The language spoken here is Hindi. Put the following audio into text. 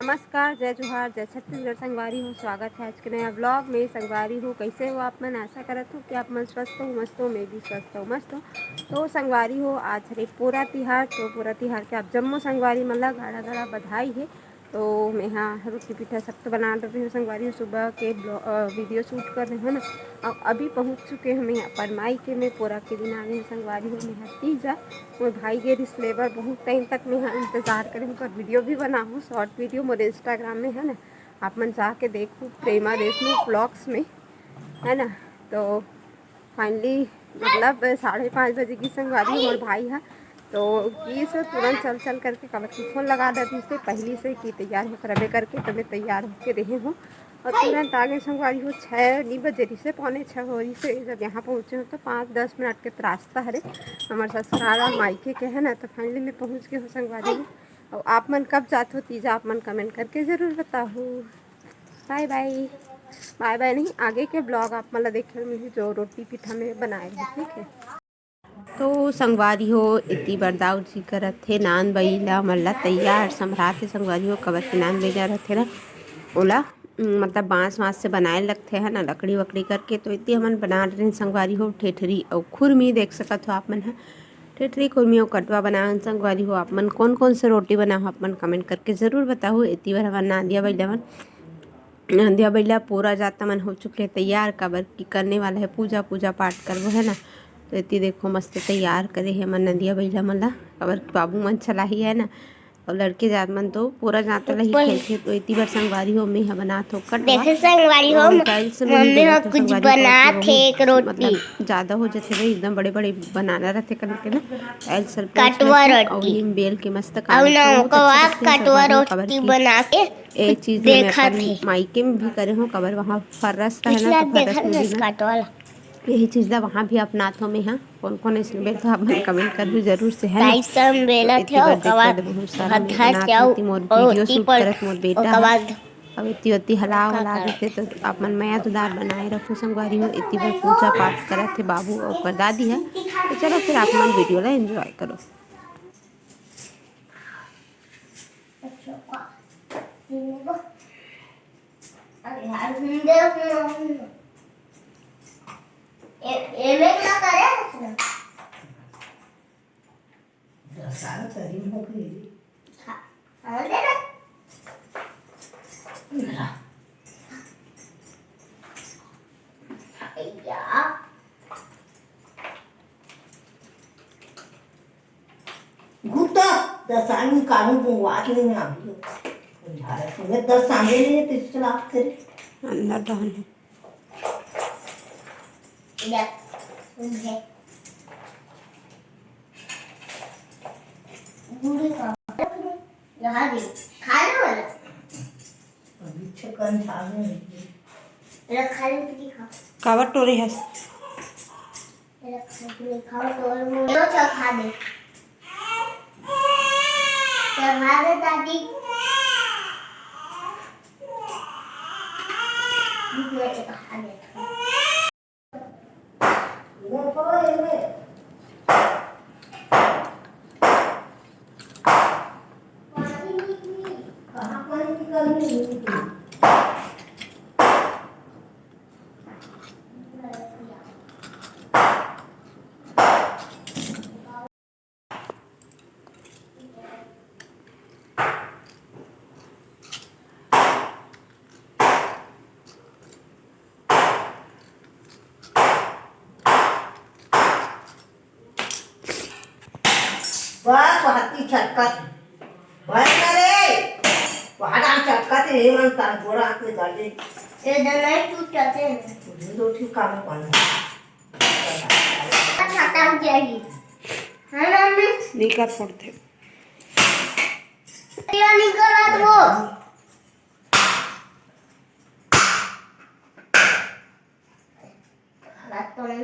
नमस्कार, जय जोहार, जय छत्तीसगढ़। संगवारी हो, स्वागत है आज के नया ब्लॉग में। संगवारी हो, कैसे हो आप मन? आशा करत हो कि आप मन स्वस्थ हो, मस्त हो। मैं भी स्वस्थ हो, मस्त हो। तो संगवारी हो, आज हरे पूरा तिहार। तो पूरा तिहार के आप जम्मो संगवारी मन ला गाड़ा गाड़ा बधाई है। तो मैं यहाँ रोटी पिठा सब तो बना रही हूँ। संगवारी हो, सुबह के वीडियो शूट कर रहे हैं ना। अब अभी पहुँच चुके हैं यहाँ पर मायके में। पूरा के दिन आ गए हैं संगवारी हो। मैं तीजा मोर भाई के रिश्तेदार बहुत टाइम तक मैं यहाँ इंतज़ार करें उनका वीडियो भी बनाऊँ, शॉर्ट वीडियो मोरे इंस्टाग्राम में है ना। आप मन जाके देखो प्रेमा देशमुख ब्लॉग्स में, है ना। तो फाइनली मतलब 5:30 बजे की संगवारी और भाई है। तो की से तुरंत चल करके कब की फ़ोन लगा देती से पहले से कि तैयार हो करबे करके, तो मैं तैयार होके रही हूँ और तुरंत आगे संगवारी हो। 6 नहीं बजे रही से, 6:45 हो रही से जब यहाँ पहुँचे हो। तो 5-10 मिनट के रास्ता है हमारे ससुराल और मायके के, है ना। तो फाइनली मैं पहुँच गई हूँ संगवारी हो। और आप मन कब जाते हो तीजा, आप मन कमेंट करके ज़रूर बताओ। Bye bye. बाय बाय नहीं, आगे के ब्लॉग आप मतलब देखे मिली जो रोटी पिठा में बनाए हैं, ठीक है। तो संगवारी हो इतनी बरदाऊ जी करत थे नान बईला मल्ला तैयार सम्राट संगवारी हो कबर के नान बेजा रहते ना ओला मतलब बाँस वाँस से बनाए लगते हैं ना, लकड़ी वकड़ी करके। तो इतनी हमन बना रहे हैं संगवारी हो ठेठरी और खुरमी देख सकत हो आप मन है। ठेठरी खुरमी और कटवा बनाए संगवारी हो। आप मन कौन कौन से रोटी बनाओ आप मन कमेंट करके ज़रूर बताओ। इतनी बार हमारे नांदिया बैला मन नंदिया बैला पूरा जाता मन हो चुके तैयार काबर की करने वाला है पूजा पाठ करबो, है ना। तो इतनी देखो मस्त तैयार करे है मन नंदिया बैला मन ला काबर बाबू मन चला ही है ना। और लड़के जात मन तो पूरा जाता ला ही खेलते। तो इतनी बार संगवारी हो मैं बनात हो कटवा संगवारी हो मम्मी हो कुछ बनात है एक रोटी मतलब ज़्यादा हो जाते भाई एकदम बड़े बड़े बनाना रहते करके ना। एल सर कटवा और रोटी हिम बेल के मस्त और ना कटवा काट रोटी बना के एक चीज़ में देखा अपन थे मायके में भी करे हूँ कबर वहाँ फर्रस है ना। पिछला तो देखा फर्रस में था भी मैं कटवा यही चीज़ ला वहाँ भी अपनाथों में हाँ। कौन कौन इसमें बेल तो आप मन कमेंट कर भी जरूर से, है ना। टाइसन तो बेला थे इतनी बार और देखते थे बहुत सारा मैं बनात होती मोर वीडियो रोटी शूट पर करत मोर और बेटा के है। बाद अब इतनी हला वला देते तो आप मन मया दुदार बनाए रखो संगवारी हो। इतनी बार पूजा पाठ करत थे बाबू और दादी है। तो चलो फिर आप मन वीडियो ला एंजॉय करो। गुप्ता दसांगी कानून बुवात नहीं आवी झाड़ा तुम्हें 10 सांगे नहीं तो चला करे अंदर डाल अभी चिकन छाने रखा ले खा कावर टोरे है खाओ तो और मुझे खा दे चढ़ा दे दादी मुझे खा दे वो कोई में कहाँ पानी निकलनी बस हाथी छटकत बस करे पहाड़ा छटकत है मन तार गोरा के गाड़ी ये दलाई टूट जाते हैं दो ठीक काम पानी खाता हो जाएगी है ना मम्मी निकर पड़ते क्या निकला वो रात तो नहीं